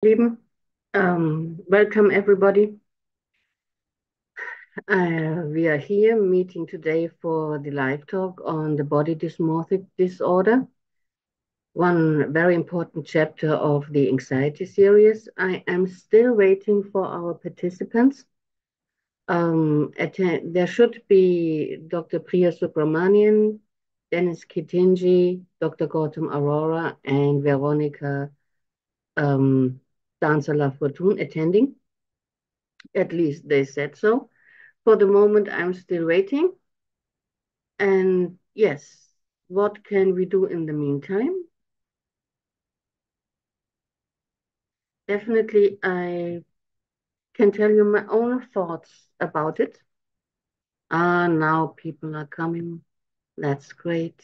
Lieben, welcome everybody. We are here meeting today for the live talk on the body dysmorphic disorder, one very important chapter of the anxiety series. I am still waiting for our participants. There should be Dr. Priya Subramanian, Dennis Kithinji, Dr. Gautam Arora, and Veronika Danzer-La attending. At least they said so. For the moment, I'm still waiting. And yes, what can we do in the meantime? Definitely, I can tell you my own thoughts about it. Now people are coming. That's great.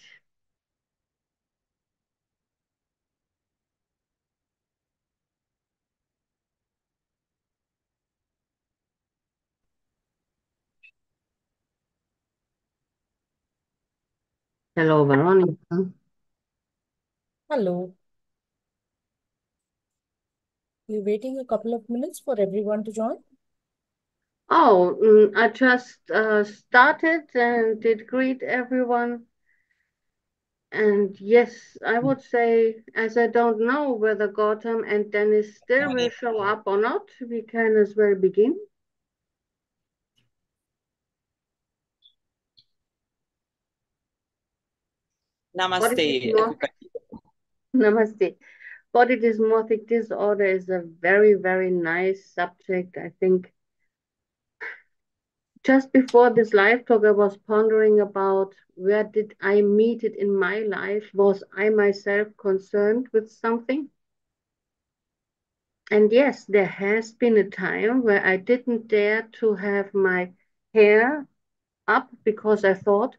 Hello, Veronika. Hello. We're waiting a couple of minutes for everyone to join. Oh, I just started and did greet everyone. And yes, I would say, as I don't know whether Gautam and Dennis still will show up or not, we can as well begin. Body Namaste, dysmorphic, everybody. namaste. Body dysmorphic disorder is a very, very nice subject. I think just before this live talk, I was pondering about where did I meet it in my life? Was I myself concerned with something? And yes, there has been a time where I didn't dare to have my hair up because I thought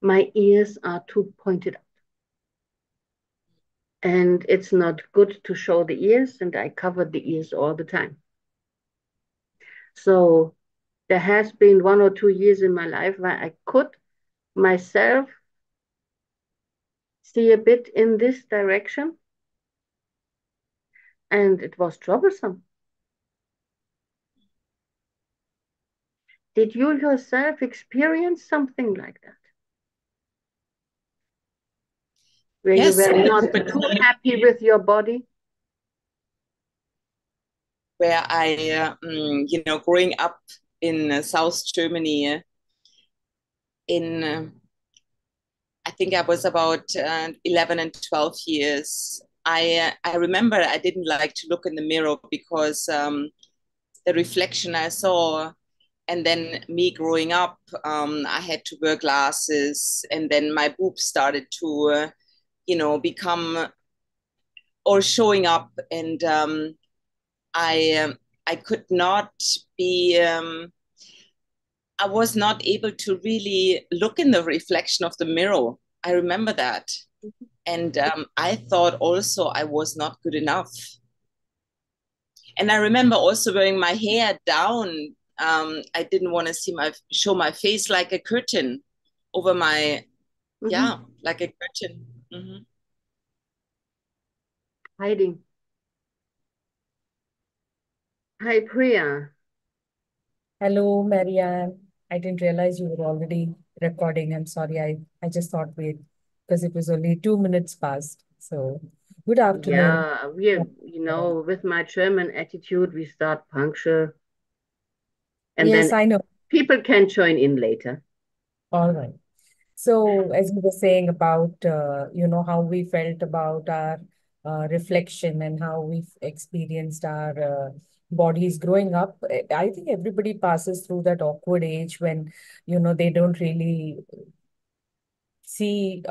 my ears are too pointed up. And it's not good to show the ears, and I covered the ears all the time. So there has been 1 or 2 years in my life where I could myself see a bit in this direction, and it was troublesome. Did you yourself experience something like that? Where you Yes, were not too happy with your body? where growing up in South Germany, I think I was about 11 and 12 years. I remember I didn't like to look in the mirror because the reflection I saw, and then me growing up, I had to wear glasses, and then my boobs started to, become or showing up, and I could not be. I was not able to really look in the reflection of the mirror. I remember that, and I thought also I was not good enough. And I remember also wearing my hair down. I didn't want to show my face like a curtain over my Mm-hmm. like a curtain. Mm-hmm. Hiding. Hi, Priya. Hello, Marianne. I didn't realize you were already recording. I'm sorry. I just thought wait, because it was only 2 minutes past. So good afternoon. Yeah, with my German attitude, we start punctual, and Yes, then I know. people can join in later. All right. So, as you were saying about, how we felt about our reflection and how we've experienced our bodies growing up, I think everybody passes through that awkward age when, they don't really see,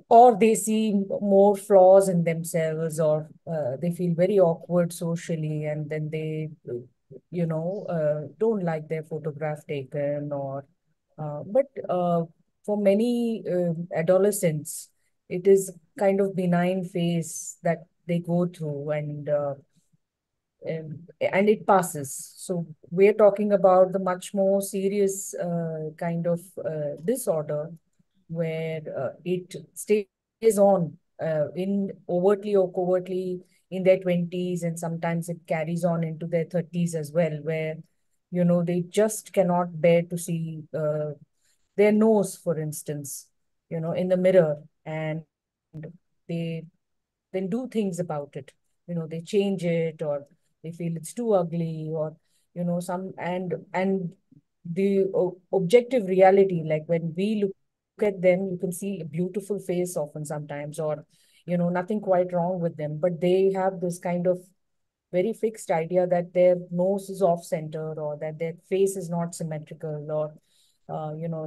or they see more flaws in themselves, or they feel very awkward socially, and then they, don't like their photograph taken, or but for many adolescents, it is kind of benign phase that they go through, and it passes. So we're talking about the much more serious kind of disorder where it stays on in overtly or covertly in their 20s, and sometimes it carries on into their 30s as well, where, they just cannot bear to see their nose, for instance, in the mirror, and they then do things about it. They change it, or they feel it's too ugly, or, some, and the objective reality, like when we look at them, you can see a beautiful face often sometimes, or, nothing quite wrong with them, but they have this kind of very fixed idea that their nose is off center, or that their face is not symmetrical, or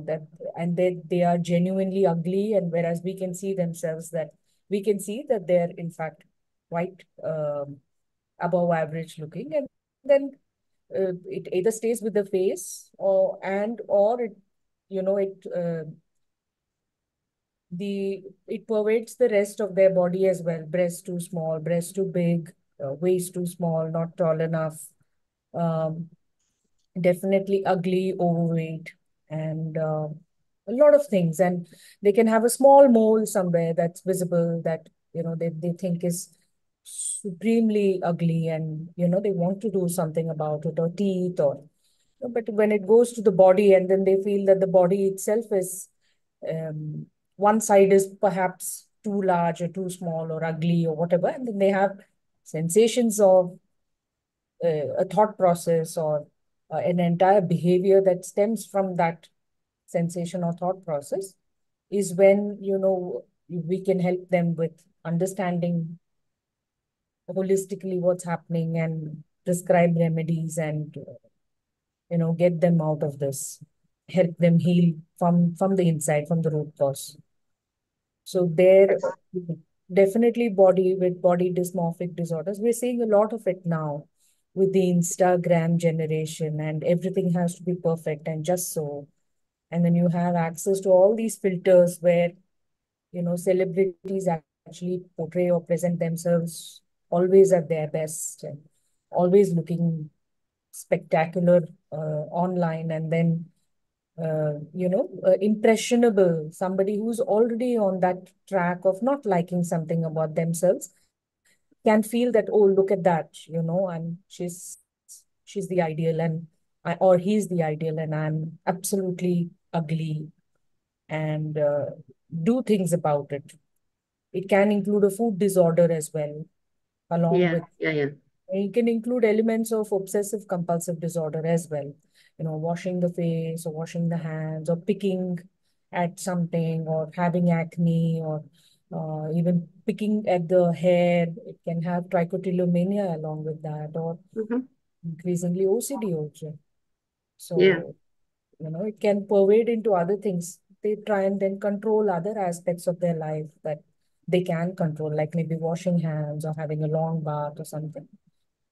that, and they are genuinely ugly, and whereas we can see that they're in fact quite above average looking, and then it either stays with the face, or it you know it pervades the rest of their body as well. Breast too small, breast too big, waist too small, not tall enough, um, definitely ugly, overweight, and a lot of things. And they can have a small mole somewhere that's visible, that they think is supremely ugly, and they want to do something about it, or teeth, or but when it goes to the body, and then they feel that the body itself is, one side is perhaps too large or too small or ugly or whatever, and then they have sensations of a thought process, or an entire behavior that stems from that sensation or thought process, is when we can help them with understanding holistically what's happening, and prescribe remedies, and get them out of this, help them heal from the inside, from the root cause. So there, Yes. definitely body dysmorphic disorders. We're seeing a lot of it now with the Instagram generation, and everything has to be perfect and just so. And then you have access to all these filters where, celebrities actually portray or present themselves always at their best, and always looking spectacular online, and then impressionable, somebody who's already on that track of not liking something about themselves can feel that, oh, look at that, and she's the ideal, and or he's the ideal, and I'm absolutely ugly, and do things about it. It can include a food disorder as well, along Yeah, with, yeah, yeah. it can include elements of obsessive compulsive disorder as well. Washing the face, or washing the hands, or picking at something, or having acne, or even picking at the hair. It can have trichotillomania along with that, or Hmm. increasingly OCD also. Yeah. So, it can pervade into other things. They try and then control other aspects of their life that they can control, like maybe washing hands, or having a long bath or something.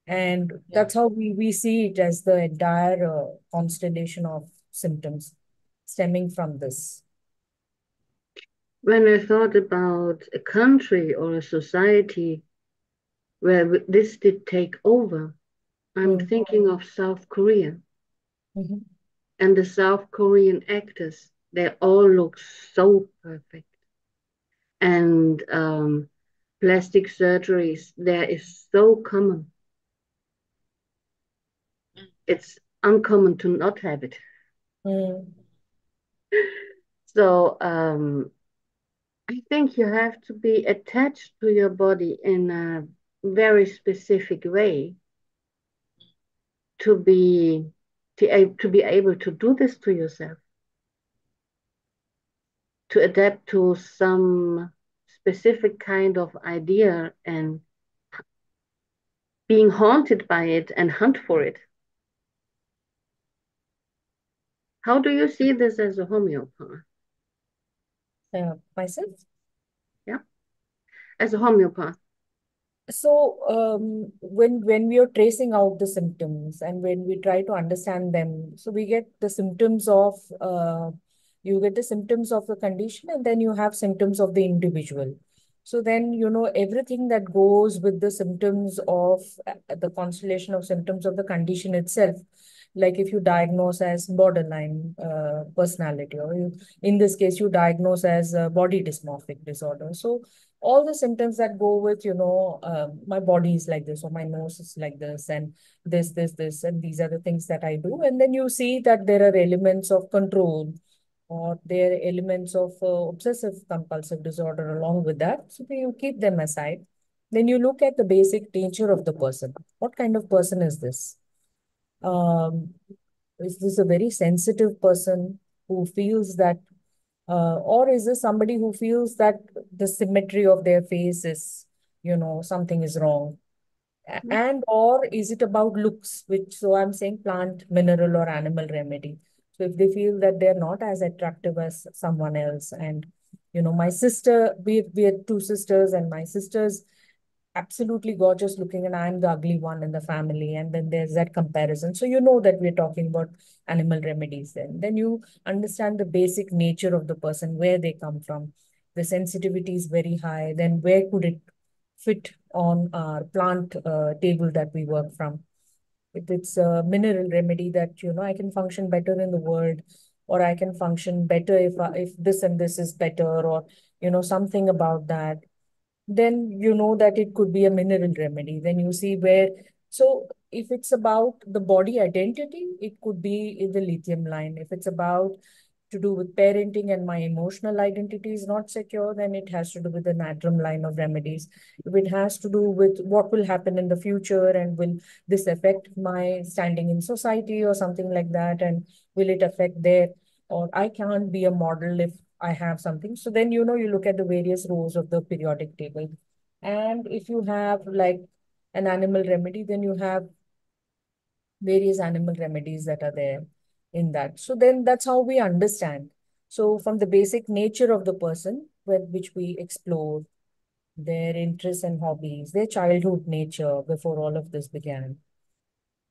And Yeah. that's how we see it, as the entire constellation of symptoms stemming from this. When I thought about a country or a society where this did take over, I'm Mm. thinking of South Korea. Mhm. And the South Korean actors, they all look so perfect. And plastic surgeries, there is so common. It's uncommon to not have it. Mm. So I think you have to be attached to your body in a very specific way to be to be able to do this to yourself, to adapt to some specific kind of idea and being haunted by it and hunt for it. How do you see this as a homeopath? Myself. Yeah, as a homeopath. So when we are tracing out the symptoms, and when we try to understand them, so we get the symptoms of you get the symptoms of the condition, and then you have symptoms of the individual. So then everything that goes with the symptoms of the constellation of symptoms of the condition itself. Like if you diagnose as borderline personality, or in this case you diagnose as body dysmorphic disorder. So all the symptoms that go with, my body is like this, or my nose is like this, and this, and these are the things that I do. And then you see that there are elements of control, or there are elements of obsessive compulsive disorder along with that. So you keep them aside. Then you look at the basic nature of the person. What kind of person is this? Um, is this a very sensitive person who feels that, or is this somebody who feels that the symmetry of their face is, something is wrong? And or is it about looks, which, so I'm saying plant, mineral, or animal remedy. So if they feel that they're not as attractive as someone else, and my sister, we had two sisters, and my sisters absolutely gorgeous looking, and I'm the ugly one in the family. And then there's that comparison. So you know that we're talking about animal remedies. Then you understand the basic nature of the person, where they come from. The sensitivity is very high. Then where could it fit on our plant table that we work from? If it's a mineral remedy that, I can function better in the world, or I can function better if this and this is better, or, something about that, then you know that it could be a mineral remedy. Then you see where, so if it's about the body identity, it could be in the lithium line. If it's about to do with parenting and my emotional identity is not secure, then it has to do with the nadrum line of remedies. If it has to do with what will happen in the future, and will this affect my standing in society or something like that, and will it affect their, or I can't be a model if I have something. So then, you look at the various rows of the periodic table. And if you have like an animal remedy, then you have various animal remedies that are there in that. So then that's how we understand. So from the basic nature of the person, which we explore, their interests and hobbies, their childhood nature before all of this began,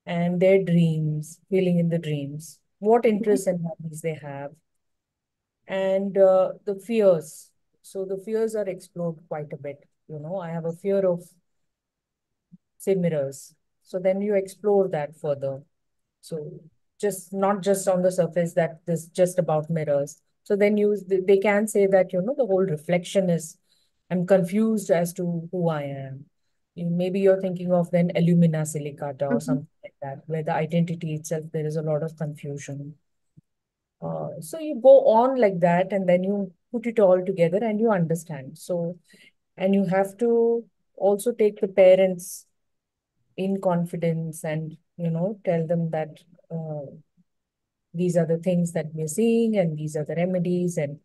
and their dreams, feeling in the dreams, what interests and hobbies they have, and the fears. So the fears are explored quite a bit. I have a fear of, say, mirrors. So then you explore that further. So just not just on the surface that this just about mirrors. So then they can say that, the whole reflection is, I'm confused as to who I am. Maybe you're thinking of then Illumina Silicata or Mhm. something like that, where the identity itself, there is a lot of confusion. So you go on like that, and then you put it all together and you understand. So, and you have to also take the parents in confidence, and, tell them that these are the things that we're seeing, and these are the remedies. And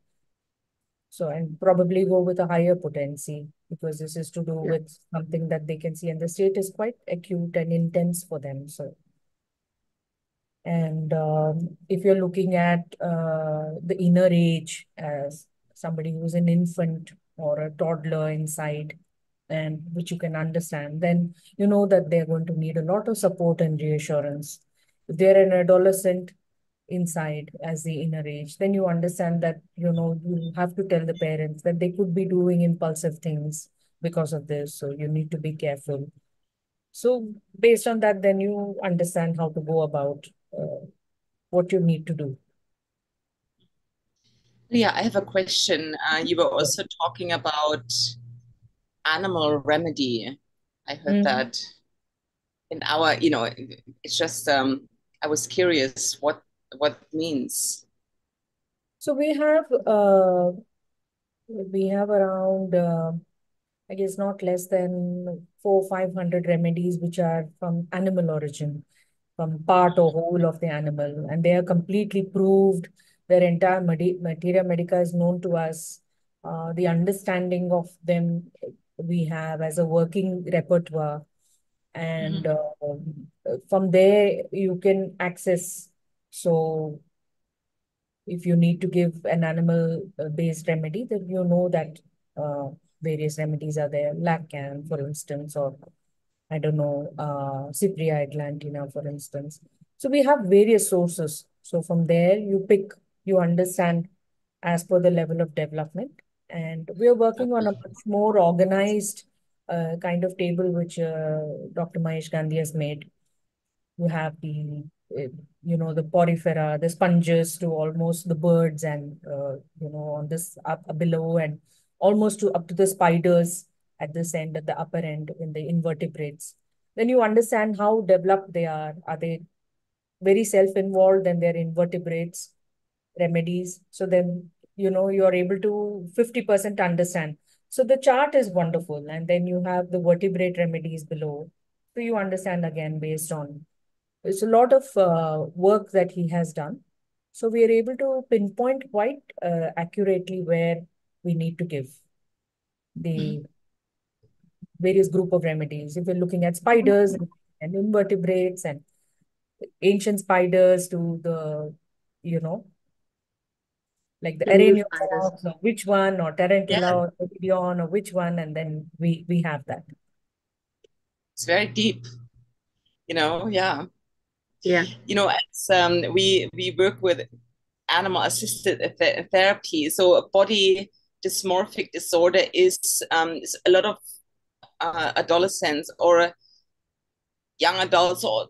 so, and probably go with a higher potency, because this is to do Yeah. with something that they can see, and the state is quite acute and intense for them. So, and if you're looking at the inner age as somebody who's an infant or a toddler inside, and which you can understand, then you know that they're going to need a lot of support and reassurance. If they're an adolescent inside as the inner age, then you understand that, you have to tell the parents that they could be doing impulsive things because of this. So you need to be careful. So based on that, then you understand how to go about what you need to do. Yeah, I have a question. You were also talking about animal remedy. I heard Mhm. that in our, it's just I was curious what it means. So we have around I guess not less than 400-500 remedies which are from animal origin, from part or whole of the animal, and they are completely proved. Their entire materia medica is known to us. The understanding of them we have as a working repertoire, and Mhm. from there you can access. So if you need to give an animal based remedy, then you know that various remedies are there, Lacan, for instance, or I don't know, Cypria Atlantina, for instance. So we have various sources. So from there, you pick, you understand as per the level of development. And we are working on a much more organized kind of table, which Dr. Mahesh Gandhi has made. You have uh, the porifera, the sponges to almost the birds, and, on this up below, and almost to up to the spiders at this end, at the upper end, in the invertebrates. Then you understand how developed they are. Are they very self-involved? Then they're invertebrates, remedies. So then, you're able to 50% understand. So the chart is wonderful. And then you have the vertebrate remedies below. So you understand again based on, it's a lot of work that he has done. So we are able to pinpoint quite accurately where we need to give the various group of remedies. If you're looking at spiders and invertebrates and ancient spiders to the, you know, like the The new spiders. Araneophores or which one, or Yeah, Tarantula or Ovidion or which one, and then we have that. it's very deep, yeah. Yeah. As we work with animal assisted therapy. So body dysmorphic disorder is a lot of adolescents or young adults, or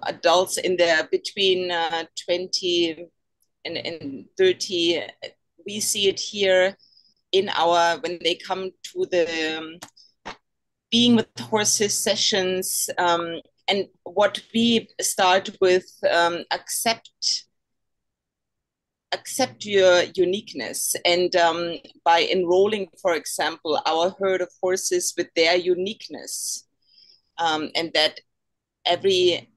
adults in their between 20 and 30. We see it here in our, when they come to the being with horses sessions, and what we start with, accept your uniqueness, and by enrolling, for example, our herd of horses with their uniqueness, and that every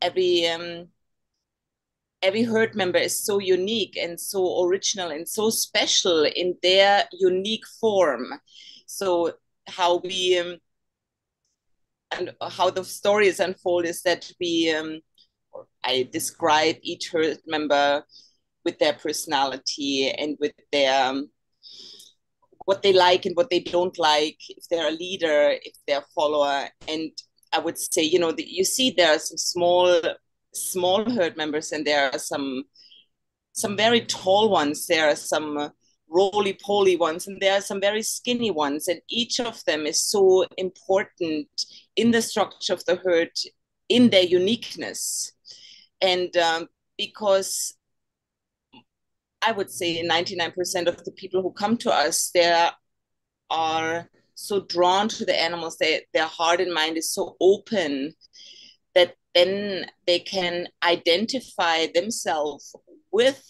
herd member is so unique and so original and so special in their unique form. So how we and how the stories unfold is that I describe each herd member with their personality and with their what they like and what they don't like, if they're a leader, if they're a follower. And I would say, you see there are some small herd members, and there are some very tall ones, there are some roly-poly ones, and there are some very skinny ones, and each of them is so important in the structure of the herd, in their uniqueness. And because I would say 99% of the people who come to us, they are so drawn to the animals, their heart and mind is so open, that then they can identify themselves with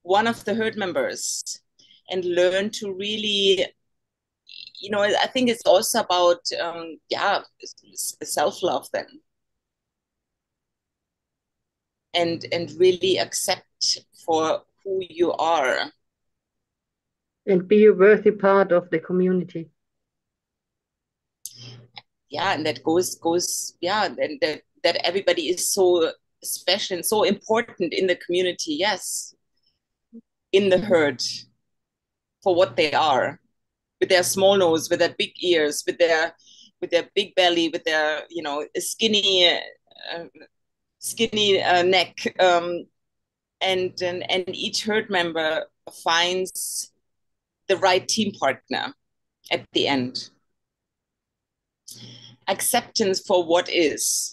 one of the herd members and learn to really, I think it's also about, self-love then. And really accept for who you are. And be a worthy part of the community. Yeah, and that goes, and that everybody is so special and so important in the community, yes, in the herd, for what they are, with their small nose, with their big ears, with their big belly, with their skinny neck, and each herd member finds the right team partner at the end. Acceptance for what is,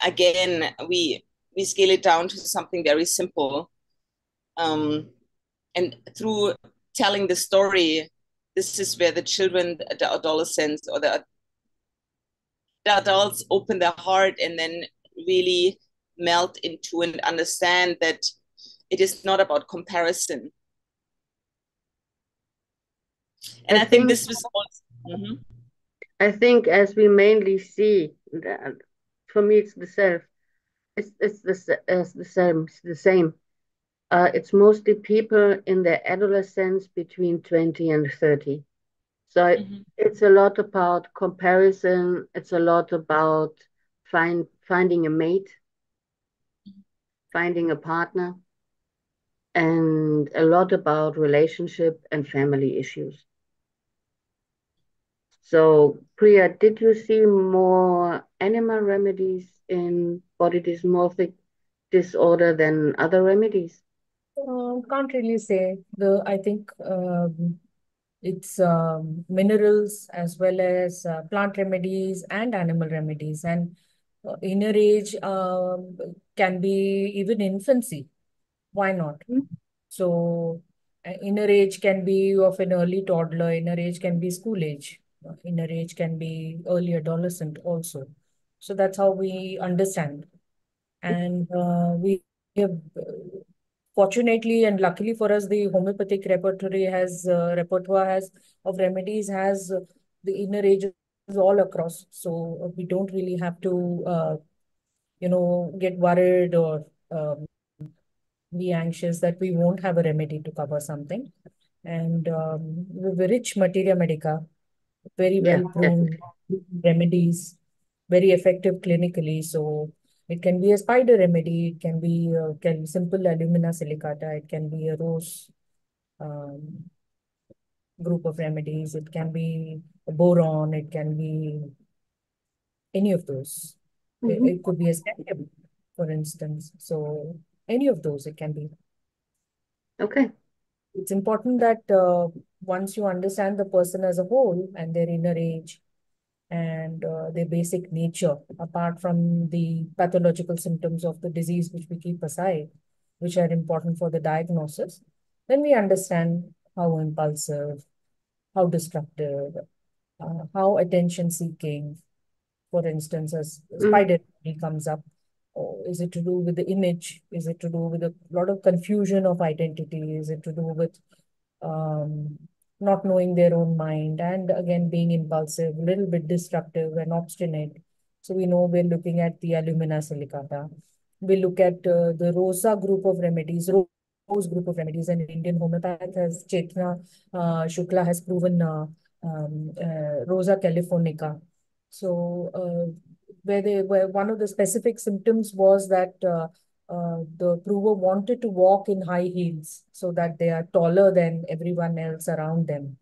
again, we scale it down to something very simple, and through telling the story, this is where the children, the adolescents, or the adults open their heart and then really melt into and understand that it is not about comparison. And I think this was also, I think, as we mainly see, that for me it's the self. It's the same. It's mostly people in their adolescence between 20 and 30. So it's a lot about comparison. It's a lot about finding a mate, finding a partner, and a lot about relationship and family issues. So, Priya, did you see more animal remedies in body dysmorphic disorder than other remedies? Can't really say. I think it's minerals as well as plant remedies and animal remedies. And inner age can be even infancy. Why not? So Inner age can be of an early toddler, inner age can be school age, inner age can be early adolescent also. So that's how we understand. And we have, fortunately and luckily for us, the homeopathic repertoire has of remedies has the inner ages all across. So we don't really have to, get worried or be anxious that we won't have a remedy to cover something. And the rich materia medica, very Yes, well proven definitely. remedies, very effective clinically. So it can be a spider remedy, it can be simple alumina silicata, it can be a rose um, group of remedies, it can be a boron, it can be any of those. Hmm. It could be a scandium, for instance. So any of those it can be. Okay. It's important that once you understand the person as a whole and their inner age and their basic nature, apart from the pathological symptoms of the disease, which we keep aside, which are important for the diagnosis, then we understand how impulsive, how destructive, how attention seeking, for instance, as Mm-hmm. spider comes up. Or is it to do with the image? Is it to do with a lot of confusion of identity? Is it to do with um, not knowing their own mind, and again being impulsive, a little bit destructive and obstinate? So we know we're looking at the alumina silicata. We look at the rosa group of remedies, rose group of remedies, and Indian homeopath has Chetna Shukla has proven Rosa californica. So where one of the specific symptoms was that the prover wanted to walk in high heels so that they are taller than everyone else around them.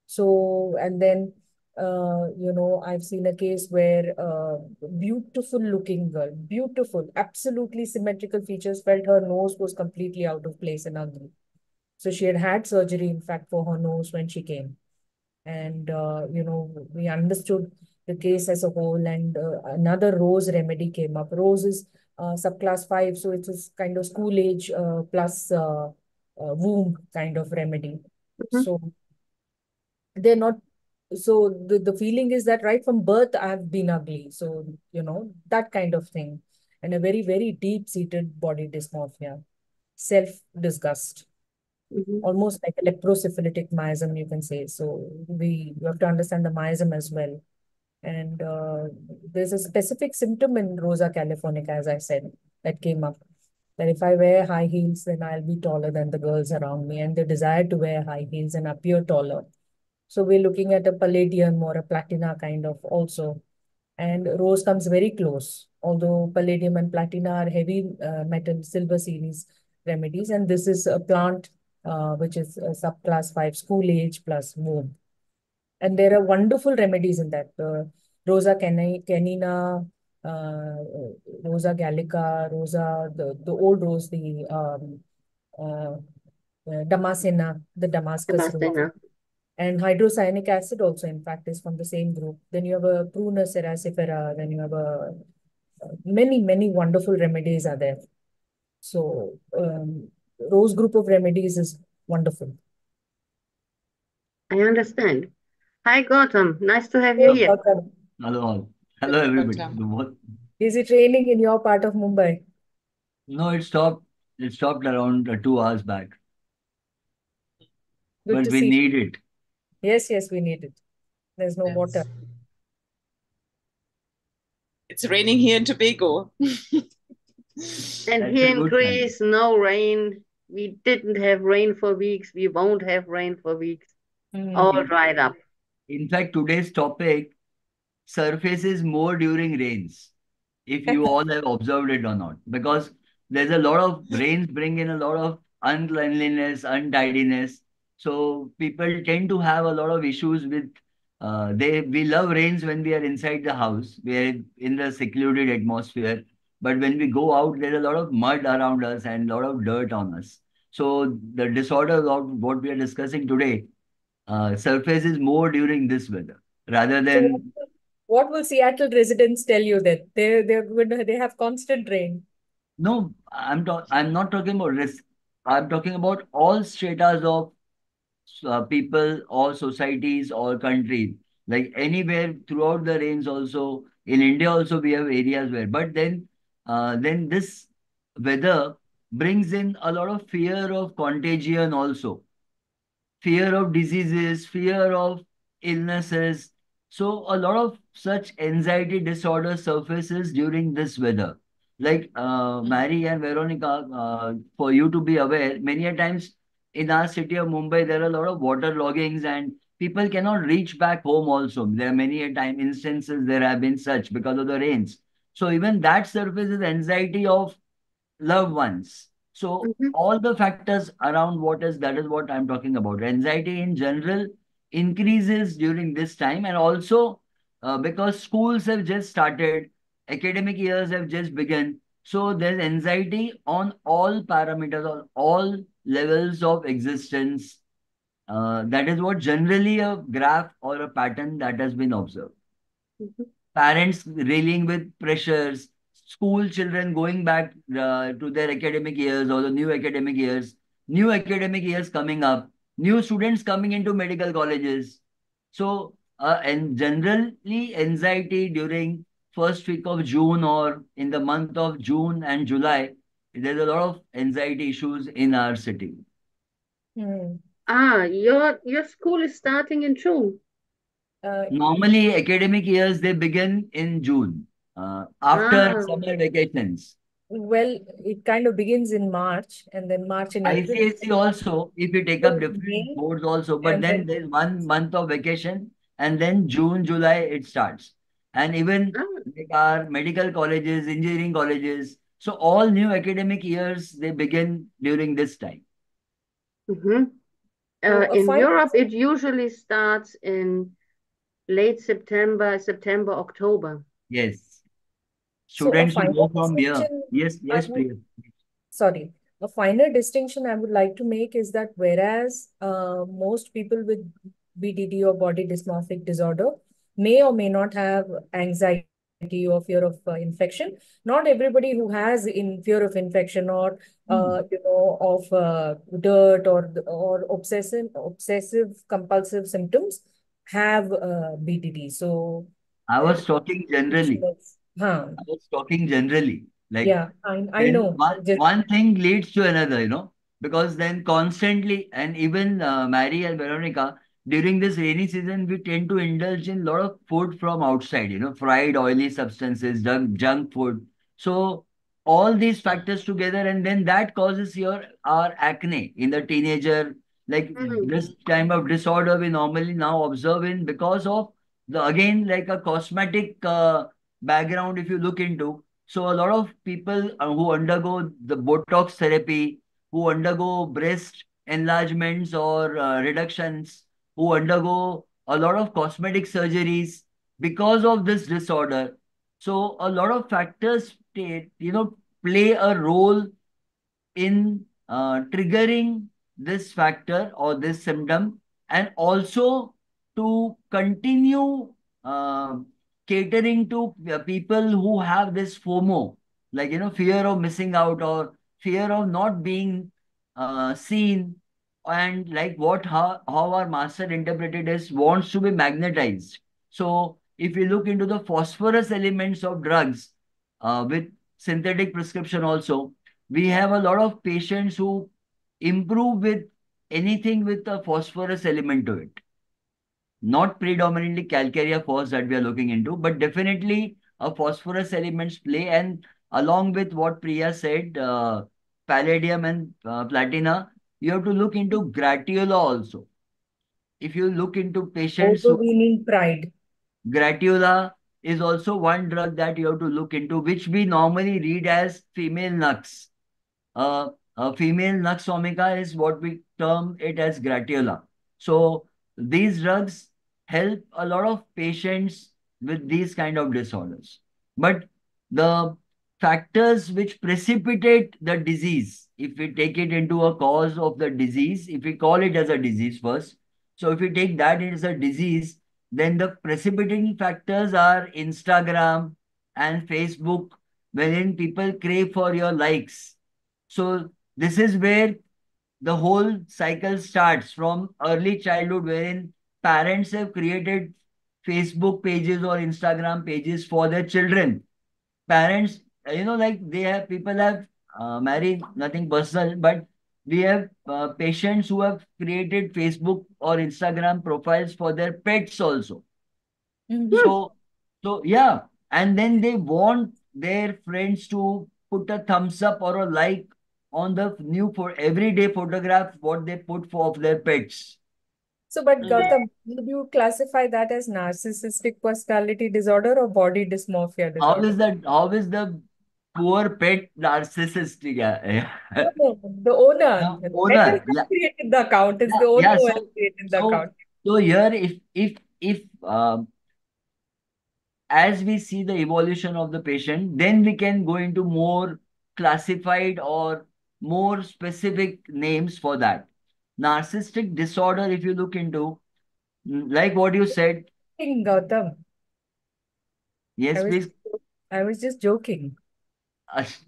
So, and then, I've seen a case where beautiful looking girl, beautiful, absolutely symmetrical features, felt her nose was completely out of place and ugly. So she had had surgery, in fact, for her nose when she came. And, we understood the case as a whole, and another rose remedy came up. Rose is subclass 5, so it's a kind of school age plus womb kind of remedy. So they're not, so the feeling is that right from birth I've been ugly. So, that kind of thing. And a very, very deep-seated body dysmorphia, self-disgust, Mm-hmm. almost like a leprosyphilitic miasm, you can say. So you have to understand the miasm as well. And there's a specific symptom in Rosa californica, as I said, that came up. That if I wear high heels, then I'll be taller than the girls around me, and the desire to wear high heels and appear taller. So we're looking at a palladium or a platina kind of also. And rose comes very close, although palladium and platina are heavy metal silver series remedies. And this is a plant which is a subclass 5, school age plus womb. And there are wonderful remedies in that. Rosa canina, Rosa gallica, the old rose, uh, Damascena, the Damascus rose. Sebastian. And hydrocyanic acid also, in fact, is from the same group. Then you have a Prunus cerasifera. Then you have many, many wonderful remedies are there. So, Rose group of remedies is wonderful. I understand. Hi, Gautam. Nice to have you Hey, here. Gautam. Hello all. Hello everybody. Gautam. Is it raining in your part of Mumbai? No, it stopped. It stopped around 2 hours back. Good But to we see. need it. Yes, yes, we need it. There's no water. Yes. It's raining here in Tobago. And That's here a in good sign. Greece, no rain. We didn't have rain for weeks. We won't have rain for weeks. All Hmm. dried up. In fact, today's topic surfaces more during rains, if you all have observed it or not. Because there's a lot of rains bring in a lot of uncleanliness, untidiness. So people tend to have a lot of issues with we love rains when we are inside the house, we are in the secluded atmosphere. But when we go out, there's a lot of mud around us and a lot of dirt on us. So the disorder of what we are discussing today surfaces more during this weather rather So than. what will Seattle residents tell you that they have constant rain? No, I'm not talking about risk. I'm talking about all stratas of people or societies or countries. Like anywhere throughout the range also, in India also we have areas where, but then this weather brings in a lot of fear of contagion also, fear of diseases, fear of illnesses. So a lot of such anxiety disorder surfaces during this weather. Like Mary and Veronica, for you to be aware, many a times in our city of Mumbai, there are a lot of water loggings and people cannot reach back home also. There are many a time instances there have been such because of the rains. So even that surfaces anxiety of loved ones. So Mhm. all the factors around what is that is what I'm talking about. Anxiety in general increases during this time, and also because schools have just started, academic years have just begun. So there's anxiety on all parameters, on all levels of existence. That is what generally a graph or a pattern that has been observed. Mhm. Parents dealing with pressures, school children going back to their academic years or the new academic years coming up, new students coming into medical colleges. So, and generally anxiety during first week of June or in the month of June and July, there's a lot of anxiety issues in our city. Hmm. Your school is starting in June. Uh, Normally, academic years they begin in June, after Ah, summer vacations. well, it kind of begins in March, and then March and April, ICSE also, if you take up different May, boards also, but and then then there's 1 month of vacation and then June, July it starts. And even ah, like our medical colleges, engineering colleges, so all new academic years they begin during this time. hmm so a In final Europe, it usually starts in late September, September, October. Yes. so a Students will final go from here. distinction Yes, I yes, would please. sorry, a finer distinction I would like to make is that whereas most people with BDD or body dysmorphic disorder may or may not have anxiety or fear of infection, not everybody who has in fear of infection or Hmm. of dirt or obsessive compulsive symptoms have BDD. So I uh, was talking generally. huh, I was talking generally. Like yeah, I then know. Just one thing leads to another, because then constantly, and even Mary and Veronica, during this rainy season, we tend to indulge in a lot of food from outside, fried, oily substances, junk food. So all these factors together, and then that causes our acne in the teenager. Like Mm, this kind of disorder we normally now observe in because of the again like a cosmetic background if you look into. So a lot of people who undergo the Botox therapy, who undergo breast enlargements or reductions, who undergo a lot of cosmetic surgeries because of this disorder. So a lot of factors, play a role in triggering this factor or this symptom, and also to continue uh, catering to people who have this FOMO, like, fear of missing out or fear of not being seen. And like how our master interpreted is wants to be magnetized. So if you look into the phosphorus elements of drugs with synthetic prescription also, we have a lot of patients who improve with anything with a phosphorus element to it. Not predominantly calcarea phos that we are looking into, but definitely a phosphorus elements play. And along with what Priya said, palladium and platina, you have to look into gratiola also. If you look into patients also who we need pride. gratiola is also one drug that you have to look into, which we normally read as female nux. A female nux vomica is what we term it as gratiola. So these drugs help a lot of patients with these kind of disorders. But the factors which precipitate the disease, if we take it into a cause of the disease, if we call it as a disease first, so if we take that as a disease, then the precipitating factors are Instagram and Facebook, wherein people crave for your likes. So this is where the whole cycle starts from early childhood, wherein parents have created Facebook pages or Instagram pages for their children. Parents, like they have people have married, nothing personal, but we have patients who have created Facebook or Instagram profiles for their pets also. Mhm. Hmm. So yeah, and then they want their friends to put a thumbs up or a like on the new for everyday photograph what they put for of their pets. So, but Gautam, would you classify that as narcissistic personality disorder or body dysmorphia How disorder? is that? How is the poor pet narcissistic? Yeah. No, no, the owner. The The pet has owner. not Yeah, created the account. It's yeah, the owner yeah. who has So created the so account. so here, if as we see the evolution of the patient, then we can go into more classified or more specific names for that. Narcissistic disorder, if you look into, like what you said, Joking, Gautam. I yes, was, please. I was just joking.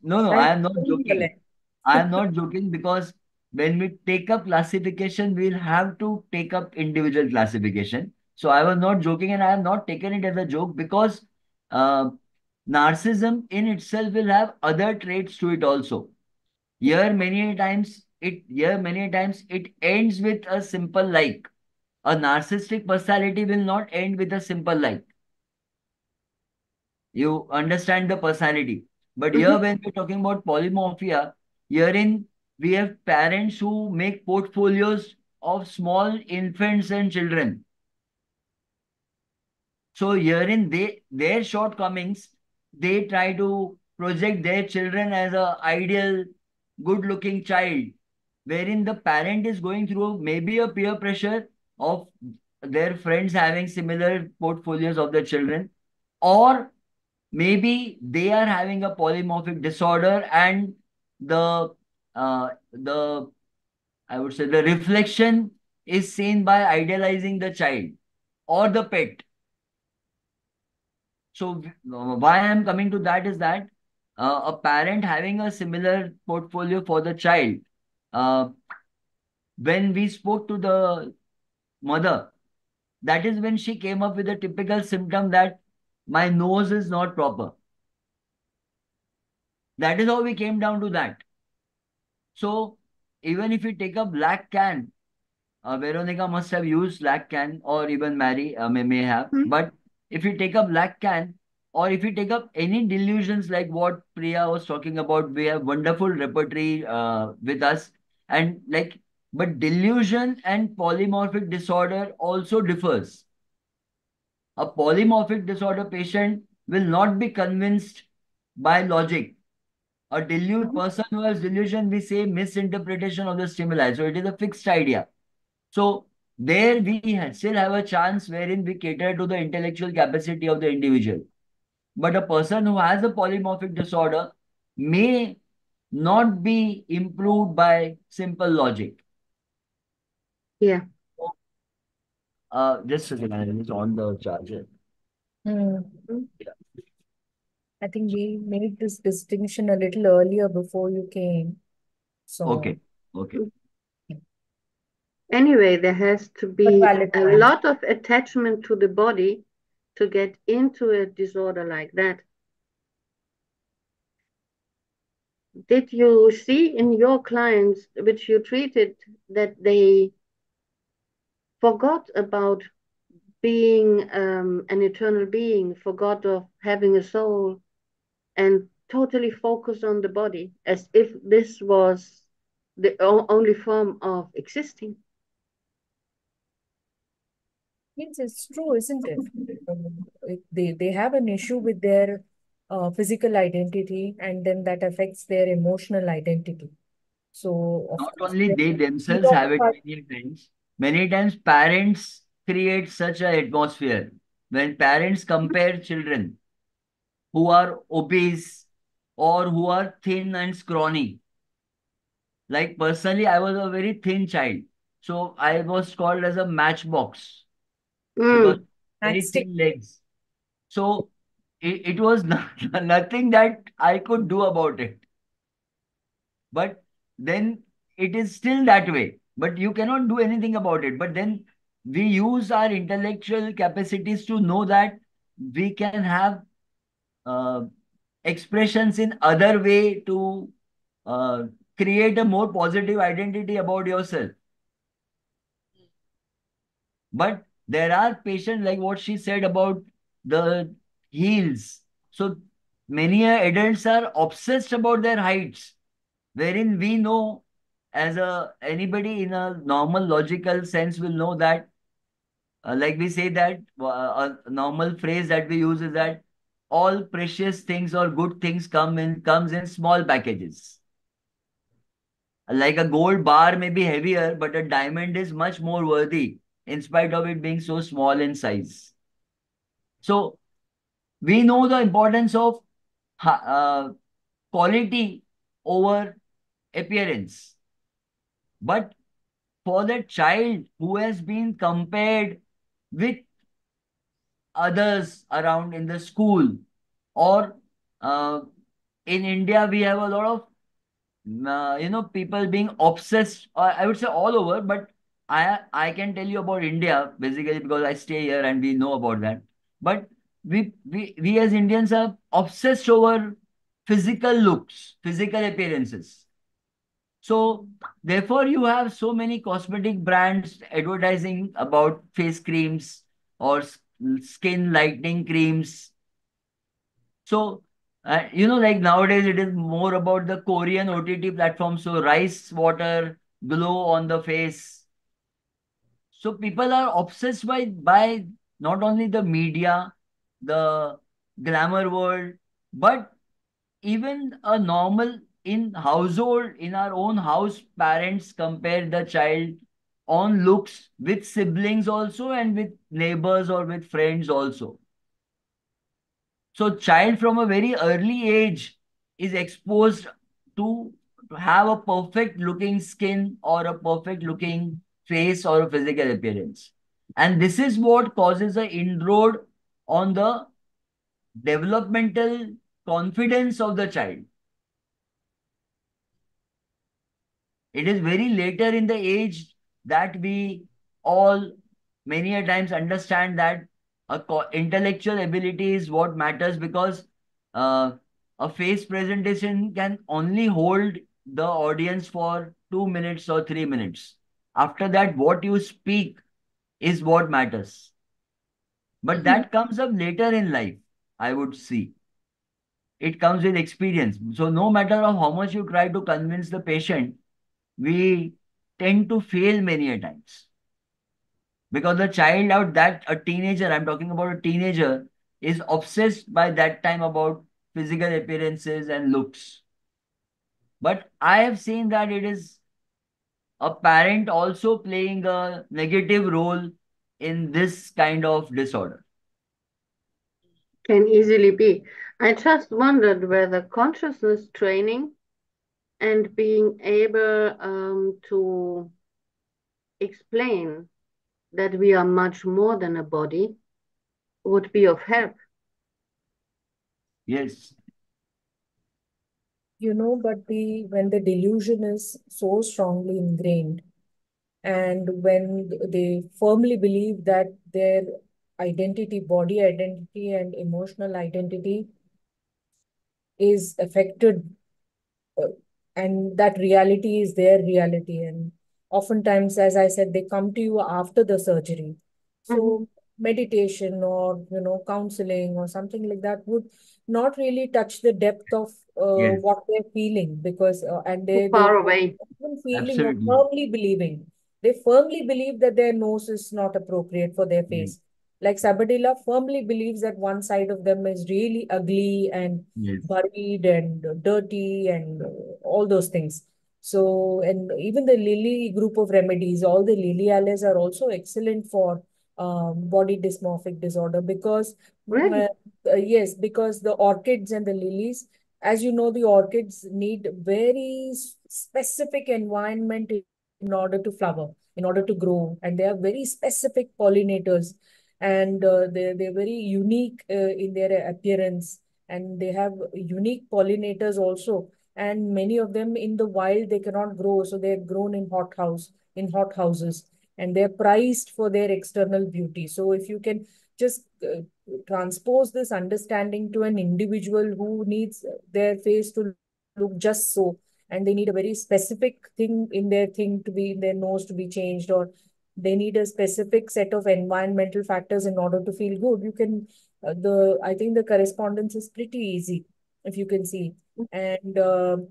No, no, I'm I am not joking. ambivalent. I am not joking because when we take up classification, we'll have to take up individual classification. So I was not joking and I have not taken it as a joke because uh, narcissism in itself will have other traits to it also. Here many times it ends with a simple like. A narcissistic personality will not end with a simple like. You understand the personality. But here, Mhm. when we're talking about polymorphia, herein we have parents who make portfolios of small infants and children. So herein their shortcomings, they try to project their children as a ideal, good-looking child, wherein the parent is going through maybe a peer pressure of their friends having similar portfolios of their children, or maybe they are having a polymorphic disorder and the I would say the reflection is seen by idealizing the child or the pet. So why I'm coming to that is that a parent having a similar portfolio for the child, uh, when we spoke to the mother, that is when she came up with a typical symptom that my nose is not proper. That is how we came down to that. So even if you take a black can, Veronika must have used black can, or even Mary may have. Mhm. But if you take a black can, or if you take up any delusions like what Priya was talking about, we have wonderful repertory with us. And like, but delusion and polymorphic disorder also differs. A polymorphic disorder patient will not be convinced by logic. A delude Mhm. person who has delusion, we say misinterpretation of the stimuli. So it is a fixed idea. So there we still have a chance wherein we cater to the intellectual capacity of the individual. But a person who has a polymorphic disorder may not be improved by simple logic. Yeah. Just a second, it's on the charger. Hmm. Mhm. Yeah. I think we made this distinction a little earlier before you came. So, Okay. Okay. Mm. Anyway, there has to but be valid a point. lot of attachment to the body to get into a disorder like that. Did you see in your clients which you treated that they forgot about being an eternal being, forgot of having a soul, and totally focused on the body as if this was the only form of existing? Means it's true, isn't it? They have an issue with their physical identity, and then that affects their emotional identity. So, of Not course, only they we themselves all have it are. many times parents create such an atmosphere when parents compare children who are obese or who are thin and scrawny. Like personally, I was a very thin child. So I was called as a matchbox because Mm. very Matchstick. thin legs. So it was nothing that I could do about it. But then it is still that way, but you cannot do anything about it. But then we use our intellectual capacities to know that we can have uh, expressions in other way to uh, create a more positive identity about yourself. But there are patients like what she said about the heels. So many adults are obsessed about their heights, wherein we know as a anybody in a normal logical sense will know that like we say that a normal phrase that we use is that all precious things or good things comes in small packages. Like a gold bar may be heavier, but a diamond is much more worthy in spite of it being so small in size. So we know the importance of quality over appearance. But for that child who has been compared with others around in the school, or uh, in India, we have a lot of people being obsessed. I would say all over, but I can tell you about India basically because I stay here and we know about that. But we as Indians are obsessed over physical looks, physical appearances. So therefore, you have so many cosmetic brands advertising about face creams or skin lightening creams. So, like nowadays it is more about the Korean OTT platform. So rice water, glow on the face. So people are obsessed by not only the media, the glamour world, but even a normal in household, in our own house, parents compare the child on looks with siblings also and with neighbors or with friends also. So child from a very early age is exposed to have a perfect looking skin or a perfect looking face or a physical appearance. And this is what causes a inroad on the developmental confidence of the child. It is very later in the age that we all many a times understand that intellectual ability is what matters because uh, a face presentation can only hold the audience for 2 minutes or 3 minutes. After that, what you speak is what matters. But that comes up later in life, I would see. It comes with experience. So no matter of how much you try to convince the patient, we tend to fail many a times because the child out that a teenager, I'm talking about a teenager, is obsessed by that time about physical appearances and looks. But I have seen that it is a parent also playing a negative role in this kind of disorder. Can easily be. I just wondered whether consciousness training and being able to explain that we are much more than a body would be of help. Yes. But when the delusion is so strongly ingrained, and when they firmly believe that their identity, body identity, and emotional identity is affected, uh, and that reality is their reality. And oftentimes, as I said, they come to you after the surgery. Mhm. So meditation or counseling or something like that would not really touch the depth of Yes. what they're feeling, because and Too they far away. even feeling or Absolutely. firmly believing, they firmly believe that their nose is not appropriate for their Yes. face. Like Sabadilla firmly believes that one side of them is really ugly and Yes. buried and dirty and all those things. So, and even the Lily group of remedies, all the Lily alleys are also excellent for body dysmorphic disorder, because Really? yes, because the orchids and the lilies, as you know, the orchids need very specific environment in order to flower, in order to grow, and they are very specific pollinators, and they're very unique in their appearance, and they have unique pollinators also. and many of them in the wild they cannot grow, so they're grown in hot houses, and they're prized for their external beauty. So if you can just transpose this understanding to an individual who needs their face to look just so, and they need a very specific thing in their thing to be in their nose to be changed, or they need a specific set of environmental factors in order to feel good, you can the I think the correspondence is pretty easy, if you can see. And the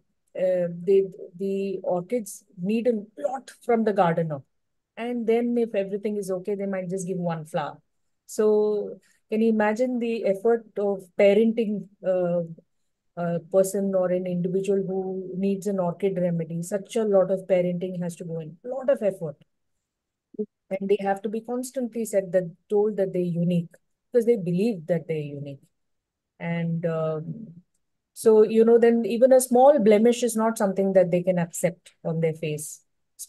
orchids need a lot from the gardener, and then if everything is okay, they might just give one flower. So can you imagine the effort of parenting a person or an individual who needs an orchid remedy? Such a lot of parenting has to go in, a lot of effort, and they have to be constantly said that told that they're unique, because they believe that they're unique. And so, then even a small blemish is not something that they can accept on their face.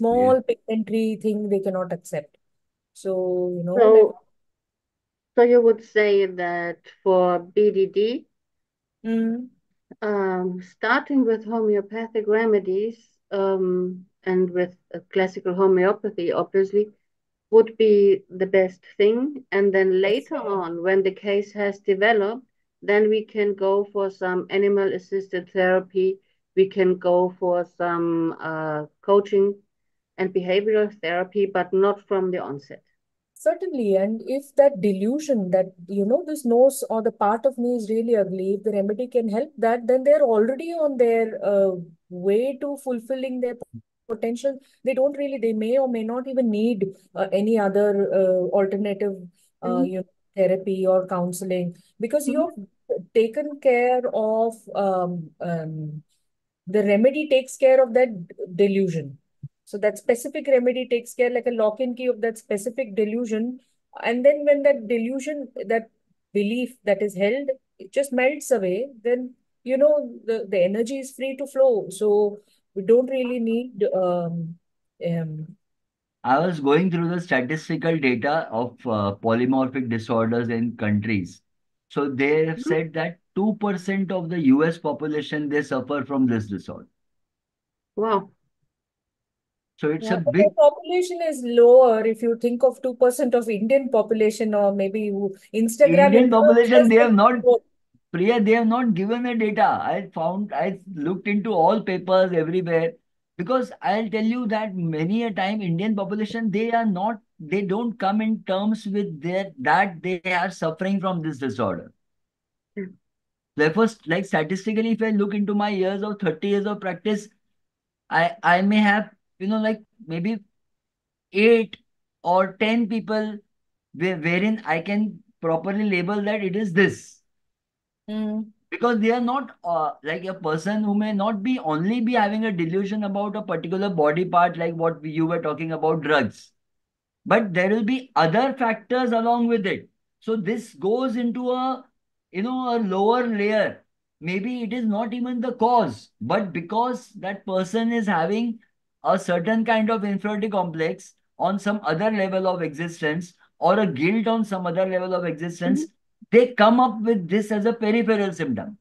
Yes. Small pigmentary thing they cannot accept. So, like, So, so you would say that for BDD, mm, starting with homeopathic remedies, and with classical homeopathy, obviously, would be the best thing. And then yes. later on, when the case has developed, then we can go for some animal assisted therapy. We can go for some coaching and behavioral therapy, but not from the onset. Certainly, and if that delusion that, this nose or the part of me is really ugly, if the remedy can help that, then they're already on their way to fulfilling their potential. They may or may not even need any other alternative, Mhm, therapy or counseling, because mhm, you've taken care of the remedy takes care of that delusion. So that specific remedy takes care, like a lock and key of that specific delusion. And then when that delusion, that belief that is held, it just melts away, then, the energy is free to flow. So we don't really need um, I was going through the statistical data of polymorphic disorders in countries. So they have mhm. said that 2% of the US population they suffer from this disorder. Wow. So it's yeah, a but the big population is lower if you think of 2% of Indian population, or maybe Instagram Indian population. influencers They have will not, grow. Priya, they have not given the data. I looked into all papers everywhere because I'll tell you that many a time Indian population, they don't come in terms with that they are suffering from this disorder. Yeah. Therefore, like statistically, if I look into my years of 30 years of practice, I may have, like maybe 8 or 10 people wherein I can properly label that it is this. Mm, Because they are not like a person who may not be only be having a delusion about a particular body part, like what you were talking about drugs, but there will be other factors along with it. So this goes into a lower layer. Maybe it is not even the cause, but because that person is having a certain kind of inferiority complex on some other level of existence, or a guilt on some other level of existence, Mhm. they come up with this as a peripheral symptom.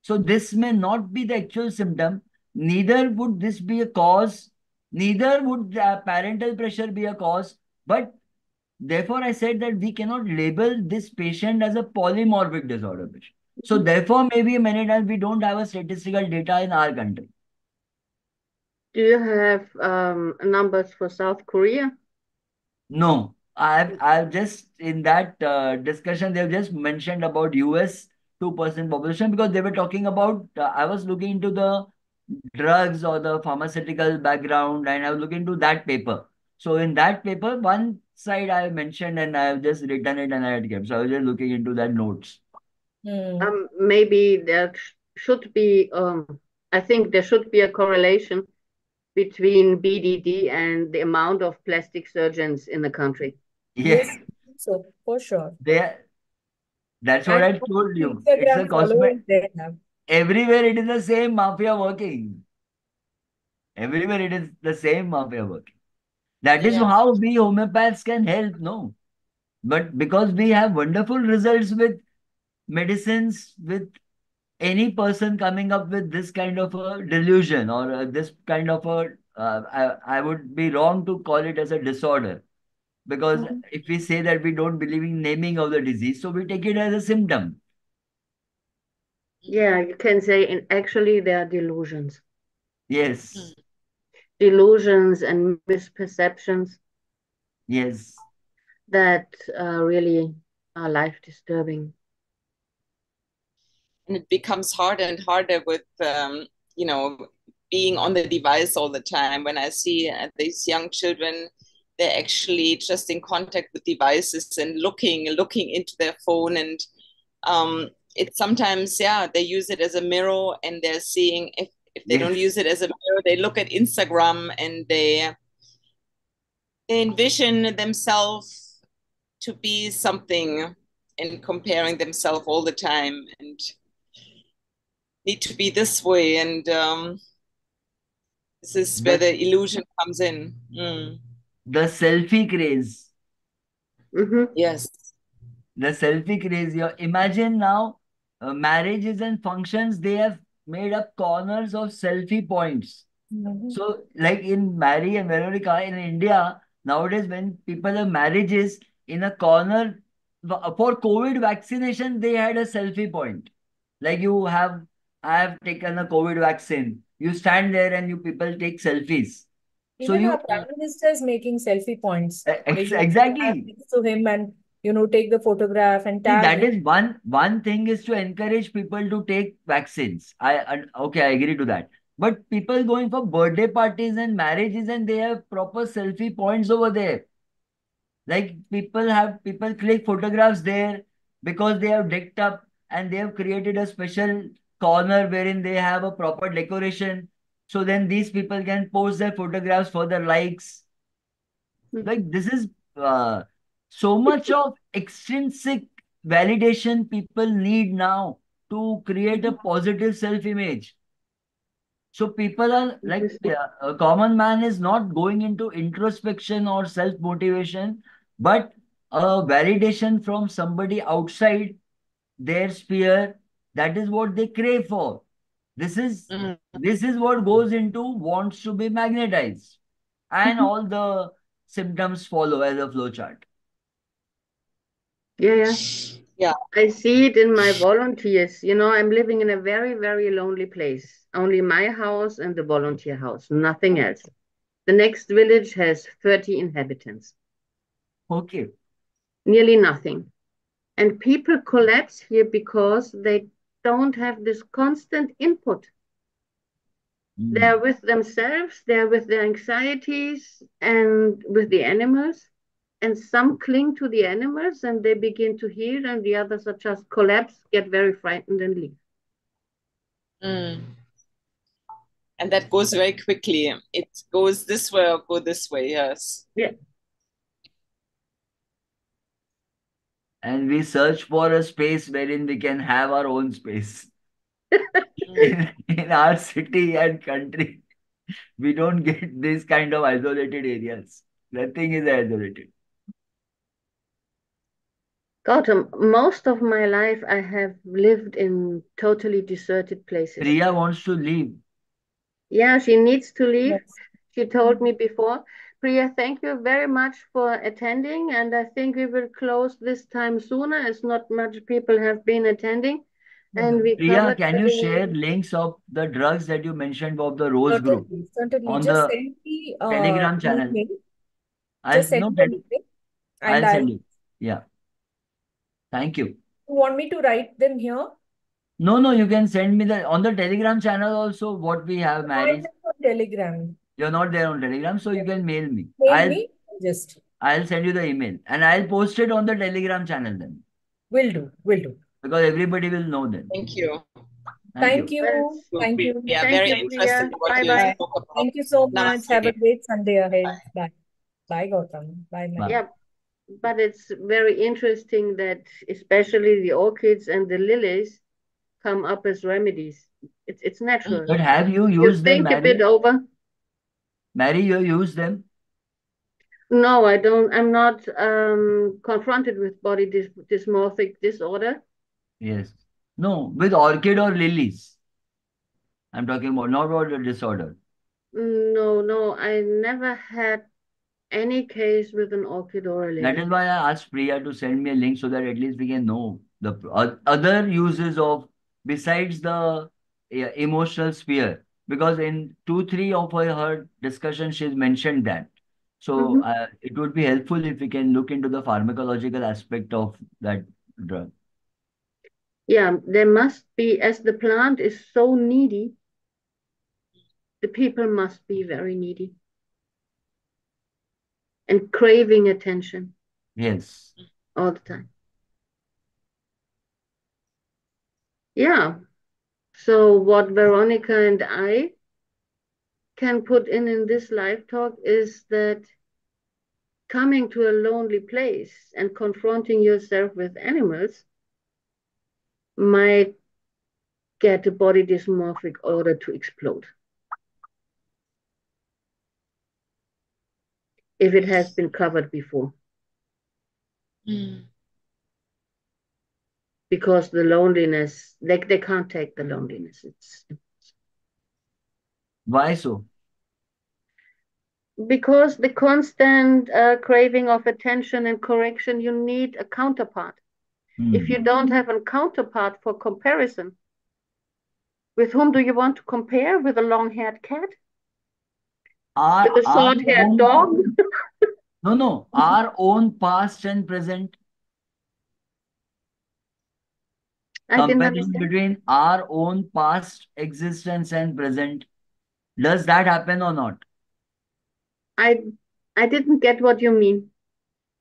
So this may not be the actual symptom, neither would this be a cause, neither would parental pressure be a cause, but therefore I said that we cannot label this patient as a polymorphic disorder patient. So therefore maybe many times we don't have a statistical data in our country. Do you have numbers for South Korea? No, I've just in that discussion they've just mentioned about US 2% population because they were talking about I was looking into the drugs or the pharmaceutical background, and I was looking into that paper. So in that paper, one side I mentioned and I have just written it and I had kept. So I was just looking into that notes. mm. Maybe there should be, I think there should be a correlation between BDD and the amount of plastic surgeons in the country. Yeah, Yes, so for sure. they that's what And I how told many you. It's a Instagram cosmetic. followers they have. Everywhere it is the same mafia working. Everywhere it is the same mafia working. That is Yeah. how we homeopaths can help, no? But because we have wonderful results with medicines, with any person coming up with this kind of a delusion or this kind of a, I would be wrong to call it as a disorder, because Mhm. if we say that we don't believe in naming of the disease, so we take it as a symptom. Yeah, you can say, and actually, they are delusions. Yes, Delusions and misperceptions yes, that really are life disturbing. And it becomes harder and harder with you know, being on the device all the time. When I see these young children, they're actually just in contact with devices and looking into their phone, and it's sometimes, yeah, they use it as a mirror, and they're seeing, if they don't yes. use it as a mirror, they look at Instagram, and they envision themselves to be something, and comparing themselves all the time, and need to be this way, and this is where The the illusion comes in. Mm. the selfie craze. Mm-hmm. Yes. The selfie craze. You imagine now, marriages and functions, they have made up corners of selfie points. Mhm. So, like in Mary and Veronika in India, nowadays when people have marriages in a corner for COVID vaccination, they had a selfie point. Like I have taken a COVID vaccine. You stand there and you people take selfies. So Even our you Prime Minister is making selfie points. They used to have exactly. next to him and, take the photograph and See, tag that him. is one thing is to encourage people to take vaccines. Okay, I agree to that. But people going for birthday parties and marriages and they have proper selfie points over there. Like people click photographs there because they have decked up and they have created a special corner wherein they have a proper decoration. So then these people can post their photographs for their likes. Like this is uh, so much of extrinsic validation people need now to create a Mhm. positive self-image. So people are like, Mm-hmm. a common man is not going into introspection or self-motivation, but a validation from somebody outside their sphere. That is what they crave for. This is Mm. this is what goes into wants to be magnetized, and Mhm. all the symptoms follow as a flowchart. Yeah, yeah. Yeah. I see it in my volunteers. I'm living in a very, very lonely place. Only my house and the volunteer house, nothing else. The next village has 30 inhabitants, Okay. nearly nothing. And people collapse here because they don't have this constant input. They're Mm. with themselves, they're with their anxieties and with the animals. And some cling to the animals and they begin to heal, and the others are just collapse, get very frightened, and leave. Mm. And that goes very quickly. It goes this way or go this way. Yes. Yeah. And we search for a space wherein we can have our own space. Mm. In our city and country, we don't get this kind of isolated areas. Nothing is isolated. Gautam, most of my life I have lived in totally deserted places. Priya wants to leave. Yeah, she needs to leave. Yes. She told me before. Priya, thank you very much for attending, and I think we will close this time sooner as not much people have been attending. And Mhm. we Priya, covered can you share everything. links of the drugs that you mentioned of the Rose group Certainly, certainly. on Just the send me Telegram an channel? email. Just send No, me an email and I'll I'll. send you. Yeah, thank you. You want me to write them here? No, no, you can send me the on the Telegram channel also what we have No, I'm married. not on Telegram. You're not there on Telegram, so you Yes. can mail me. Mail me. Just I'll send you the email and I'll post it on the Telegram channel then, will do. Will do. because everybody will know then. Thank you. Thank Thank you. you. Thank you. Yeah, Thank very you, interesting Priya. what Bye you bye. Bye. spoke about. Thank you so much. Have a Namaste. great Sunday ahead. Bye. Bye. Bye, Gautam. Bye, Bye. Mary. Yeah, but it's very interesting that especially the orchids and the lilies come up as remedies. It's natural. But have you You used them, think a bit Mary? over. Mary, you use them? No, I don't. I'm not confronted with body dysmorphic disorder, Yes. No, with orchid or lilies. I'm talking about, not about the disorder. No, no, I never had any case with an orchid or a That lily. is why I asked Priya to send me a link so that at least we can know the other uses of besides the emotional sphere. Because in two, three of her discussion, she's mentioned that. So Mhm. it would be helpful if we can look into the pharmacological aspect of that drug. Yeah, there must be, as the plant is so needy, the people must be very needy and craving attention Yes. all the time. Yeah. So what Veronika and I can put in this live talk is that coming to a lonely place and confronting yourself with animals might get a body dysmorphic order to explode if it has been covered before. Mm. Because the loneliness, they can't take the loneliness. It's Why so? because the constant craving of attention and correction, you need a counterpart. If you don't have a counterpart for comparison, with whom do you want to compare? With a long-haired cat? With a Our short-haired own, dog? no, our own past and present, I didn't comparison understand. between our own past existence and present. Does that happen or not? I I didn't get what you mean.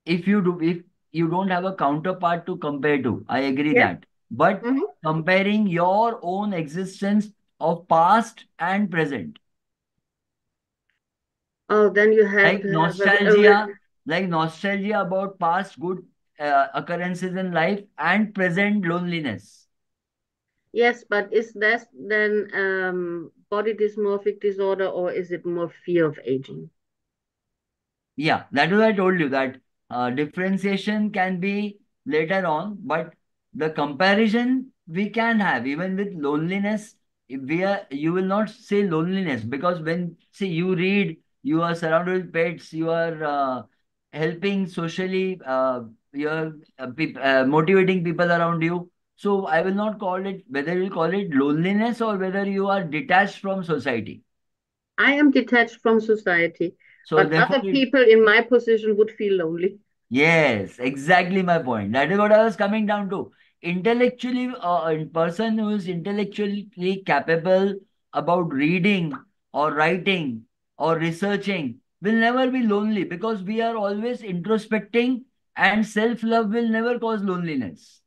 If you don't have a counterpart to compare to, I agree Yes. that. But Mhm. comparing your own existence of past and present, Oh, then you have like to have nostalgia, like nostalgia about past good occurrences in life and present loneliness. yes, but is that then body dysmorphic disorder or is it more fear of aging? Yeah, that is what I told you that differentiation can be later on, but the comparison we can have even with loneliness. If we are, you will not say loneliness because when see you read, you are surrounded with pets, you are helping socially, you are motivating people around you. So I will not call it whether you call it loneliness or whether you are detached from society. I am detached from society, So but therefore, other people in my position would feel lonely. yes, exactly my point. That is what I was coming down to. Intellectually, a person who is intellectually capable about reading or writing or researching will never be lonely because we are always introspecting and self-love will never cause loneliness.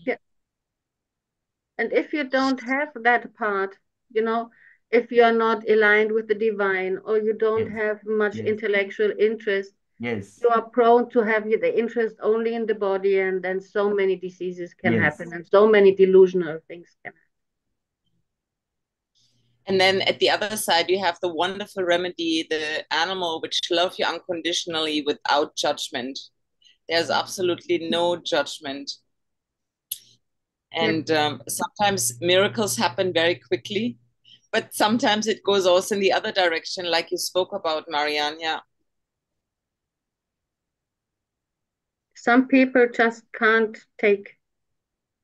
Yeah. And if you don't have that part, you know, if you're not aligned with the divine or you don't Yes, have much yes, intellectual interest, yes, you are prone to have the interest only in the body, and then so many diseases can happen yes. and so many delusional things can happen. And then at the other side, you have the wonderful remedy, the animal which love you unconditionally without judgment. There's absolutely no judgment. Yeah. And sometimes miracles happen very quickly, but sometimes it goes also in the other direction, like you spoke about, Marianne. Yeah. Some people just can't take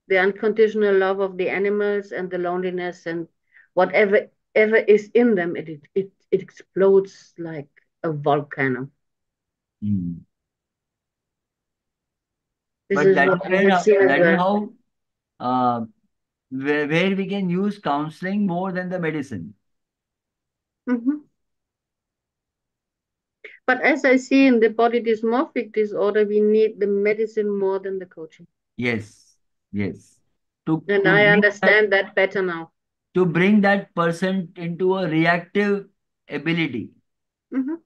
the unconditional love of the animals and the loneliness and whatever ever is in them, it explodes like a volcano. Hmm. This But is that what is I have seen as that is well. how uh, where we can use counseling more than the medicine. Mhm. But as I see in the body dysmorphic disorder, we need the medicine more than the coaching. Yes, yes. And To I bring that understand that better now. person into a reactive ability. Mhm.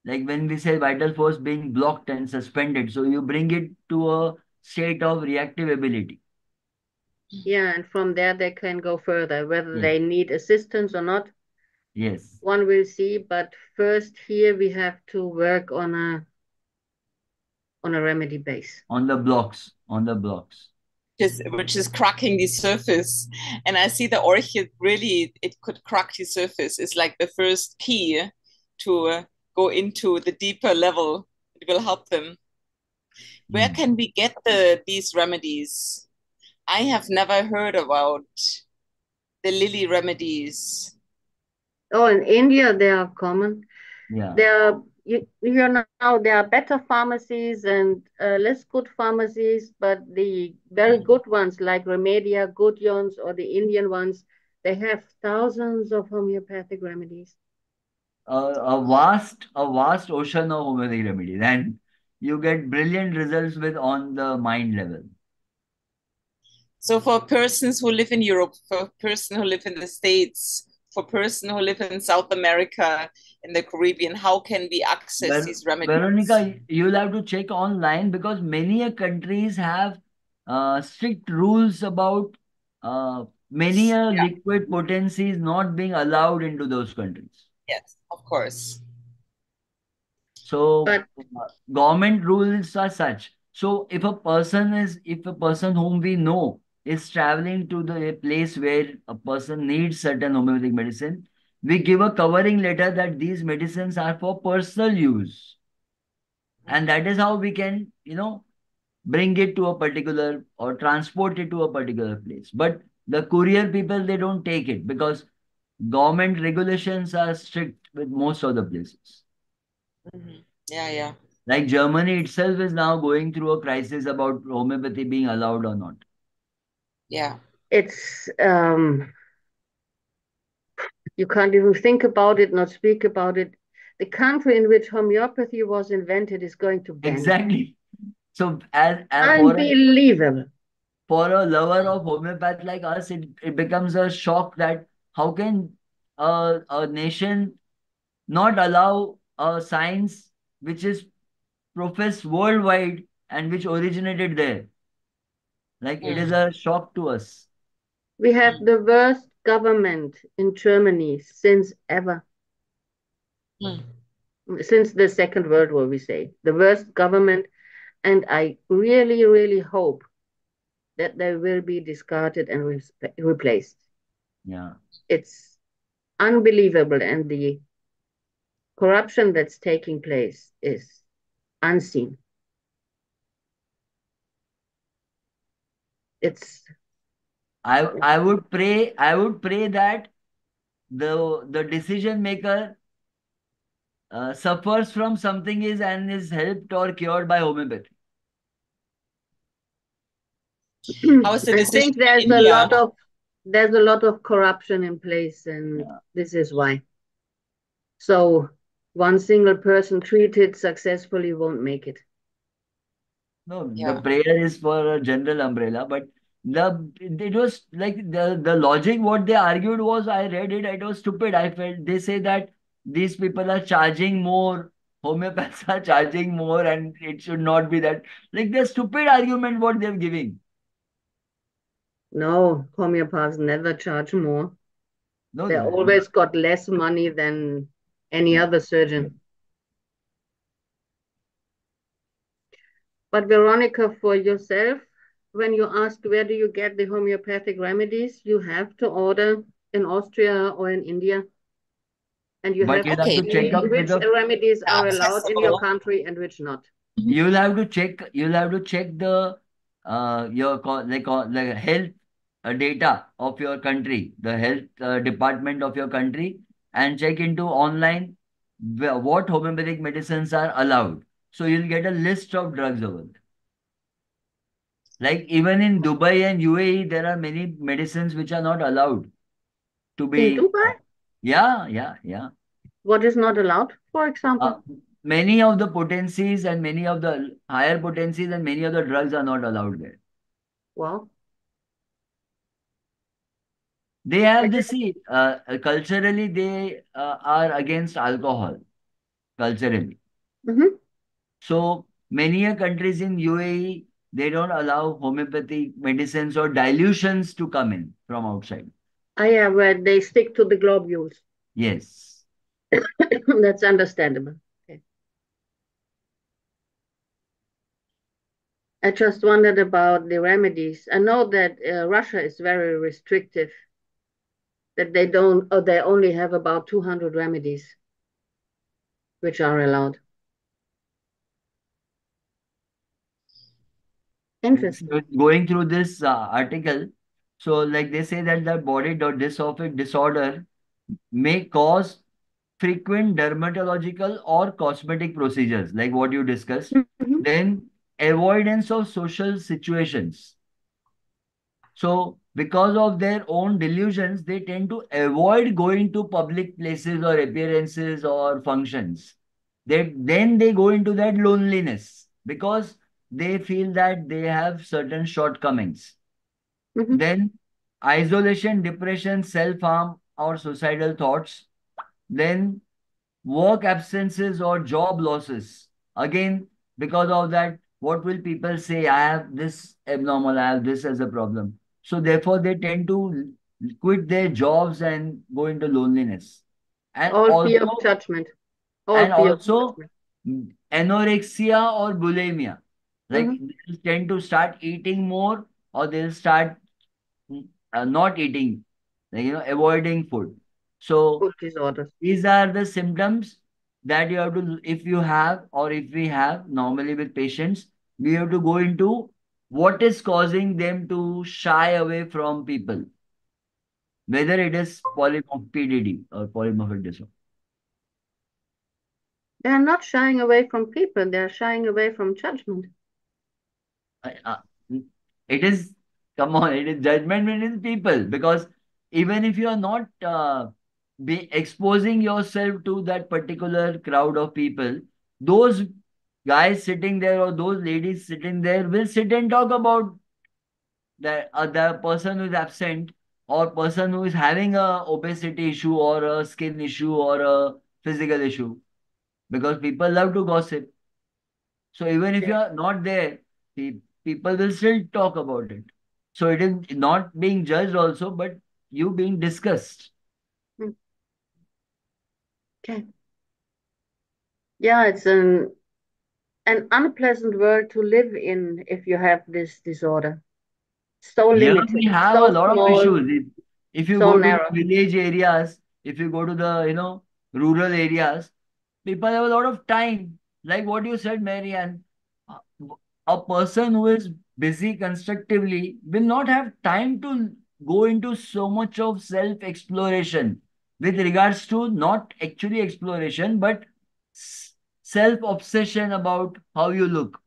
Like when we say vital force being blocked and suspended, so you bring it to a state of reactive ability. Yeah, and from there they can go further, whether Yes, they need assistance or not. yes. One will see, but first here we have to work on a remedy base. On the blocks, on the blocks. which is cracking the surface. And I see the orchid really, it could crack the surface. It's like the first key to go into the deeper level. It will help them. Where can we get these remedies? I have never heard about the lily remedies. Oh, in India, they are common. Yeah. Now there are better pharmacies and less good pharmacies, but the very good ones like Remedia, Gudjon's, or the Indian ones, they have thousands of homeopathic remedies. A vast ocean of homeopathic remedies, and you get brilliant results with on the mind level. So for persons who live in Europe, for persons who live in the States, for persons who live in South America, in the Caribbean, how can we access these remedies? Veronika, you'll have to check online because many countries have strict rules about many liquid potencies not being allowed into those countries. Yes, of course. So But government rules are such. So if a person whom we know is traveling to the place where a person needs certain homeopathic medicine, we give a covering letter that these medicines are for personal use. And that is how we can, bring it to a particular or transport it to a particular place. But the courier people, they don't take it because government regulations are strict with most of the places. Yeah, yeah. Like Germany itself is now going through a crisis about homeopathy being allowed or not. Yeah. it's you can't even think about it, not speak about it. The country in which homeopathy was invented is going to ban it. Exactly. So as Unbelievable. for a lover of homeopath like us, it becomes a shock that how can a nation not allow a science which is professed worldwide and which originated there. Like it is a shock to us. We have the worst government in Germany since ever. Since the Second World War, we say. The worst government. And I really, really hope that they will be discarded and replaced. Yeah. It's unbelievable. And the corruption that's taking place is unseen. It's I would pray that the decision maker suffers from something is helped or cured by homeopathy. How is the I decision think there's in a India? lot of corruption in place, and this is why. So one single person treated successfully won't make it. No, the Yeah. prayer is for a general umbrella, but it was like the logic what they argued was I read it, it was stupid. I felt they say that these people are charging more, homeopaths are charging more, and it should not be that. Like the stupid argument what they're giving. No, homeopaths never charge more. No, They always got less money than any other surgeon. But Veronika, for yourself, when you ask where do you get the homeopathic remedies, you have to order in Austria or in India. And you but have you'll to have to check see up with which the remedies are allowed in your Accessible. country and which not. you'll have to check the like health data of your country, the health department of your country, and check into online what homeopathic medicines are allowed. So you'll get a list of drugs over there. Like even in Dubai and UAE, there are many medicines which are not allowed to In be. Dubai, Yeah. what is not allowed, for Uh, example? many of the potencies and many of the higher potencies and many of the drugs are not allowed there. Well, They have this, see, culturally, they are against alcohol, culturally. mhm. So many countries in UAE, they don't allow homeopathic medicines or dilutions to come in from outside. Yeah, where they stick to the globules. Yes. That's understandable. Okay. I just wondered about the remedies. I know that Russia is very restrictive, that they don't, or they only have about 200 remedies which are allowed. Interesting. So going through this article, so like they say that the body dysmorphic disorder may cause frequent dermatological or cosmetic procedures, like what you discussed. Mhm. Then avoidance of social situations. So because of their own delusions, they tend to avoid going to public places or appearances or functions. Then they go into that loneliness because they feel that they have certain shortcomings. Mhm. Then isolation, depression, self-harm, or suicidal thoughts. Then work absences or job losses. Again, because of that, what will people say? I have this abnormal, I have this as a problem. So therefore, they tend to quit their jobs and go into loneliness. And All fear of also, judgment. All and fear of also judgment. anorexia or bulimia. Like Mhm. they'll tend to start eating more or they'll start not eating, like, avoiding food. So Food disorders. these are the symptoms that you have to, if you have, or if we have, normally with patients, we have to go into what is causing them to shy away from people, whether it is polymorphic PDD or polymorphic disorder. They are not shying away from people, they are shying away from judgment. I- uh, it is, come on, it is judgment within people because even if you are not be exposing yourself to that particular crowd of people, those guys sitting there or those ladies sitting there will sit and talk about the person who is absent or person who is having a obesity issue or a skin issue or a physical issue because people love to gossip. So even if Yeah. you are not there, people will still talk about it. So it is not being judged also, but you being discussed. Mm. Okay. Yeah, it's an unpleasant world to live in if you have this disorder. So Here limited, we have a so lot of small, issues. If you so go to the narrow. village areas, if you go to the, rural areas, people have a lot of time. Like what you said, Marianne, a a person who is busy constructively will not have time to go into so much of self-exploration with regards to not actually exploration, but self-obsession about how you look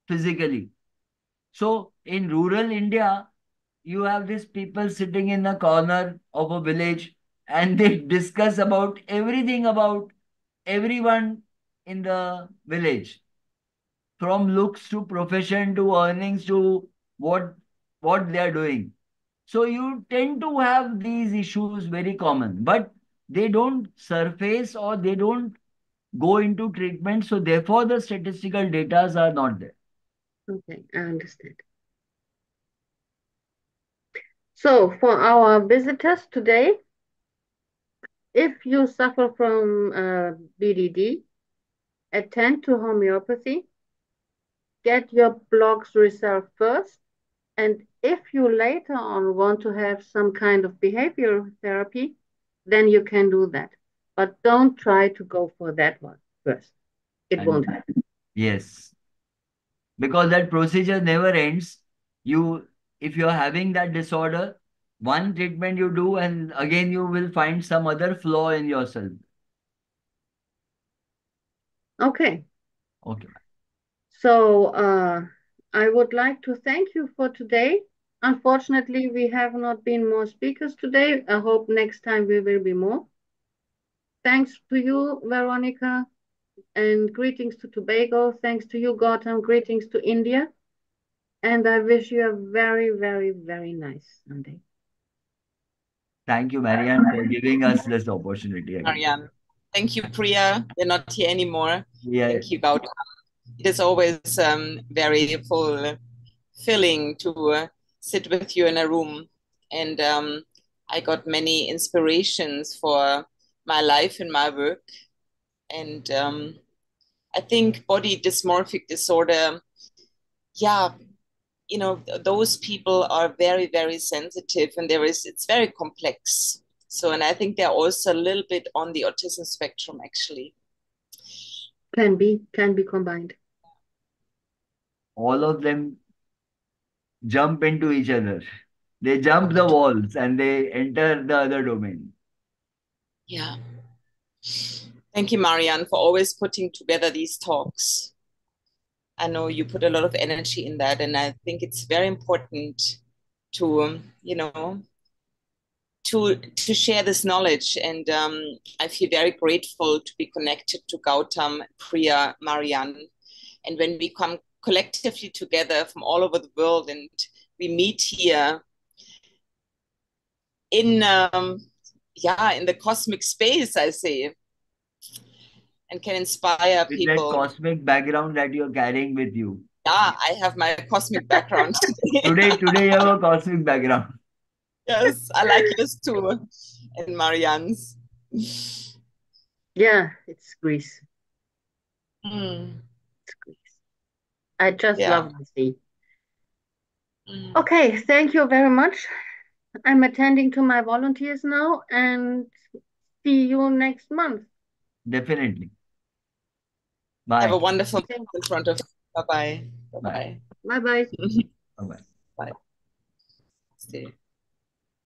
physically. So in rural India, you have these people sitting in a corner of a village and they discuss about everything about everyone in the village, from looks to profession to earnings to what what they are doing. So you tend to have these issues very common, but they don't surface or they don't go into treatment. So therefore, the statistical data are not there. Okay, I understand. So for our visitors today, if you suffer from BDD, attend to homeopathy, get your blocks resolved first, and if you later on want to have some kind of behavioral therapy, then you can do that. But don't try to go for that one first. It And won't happen. yes, because that procedure never ends. You, if you're having that disorder, one treatment you do, and again you will find some other flaw in yourself. Okay. Okay. So I would like to thank you for today. Unfortunately, we have not been more speakers today. I hope next time we will be more. Thanks to you, Veronika, and greetings to Tobago. Thanks to you, Gautam. Greetings to India. And I wish you a very, very, very nice Sunday. Thank you, Marianne, for giving us this opportunity again. Marianne. Thank you, Priya. You're not here anymore. Yeah. Thank you, Gautam. It is always very fulfilling to sit with you in a room. And I got many inspirations for my life and my work. And I think body dysmorphic disorder, yeah, those people are very, very sensitive, and it's very complex. So, and I think they're also a little bit on the autism spectrum, actually. Can be combined. All of them jump into each other. They jump the walls and they enter the other domain. Yeah. Thank you, Marianne, for always putting together these talks. I know you put a lot of energy in that, and I think it's very important to, to share this knowledge. And I feel very grateful to be connected to Gautam, Priya, Marianne. And when we come collectively together from all over the world and we meet here in in the cosmic space, I say, and can inspire With that people. cosmic background that you're carrying with you. Yeah, I have my cosmic background Today you have a cosmic background. Yes, I like yours too, and Marianne's. Yeah, it's Greece. Mm. It's Greece. I just love the sea. Mm. Okay, thank you very much. I'm attending to my volunteers now and see you next month. Definitely. Have a Bye. wonderful month in front of you. Bye-bye. Bye. Bye-bye. Bye-bye. Bye-bye. Bye. Stay.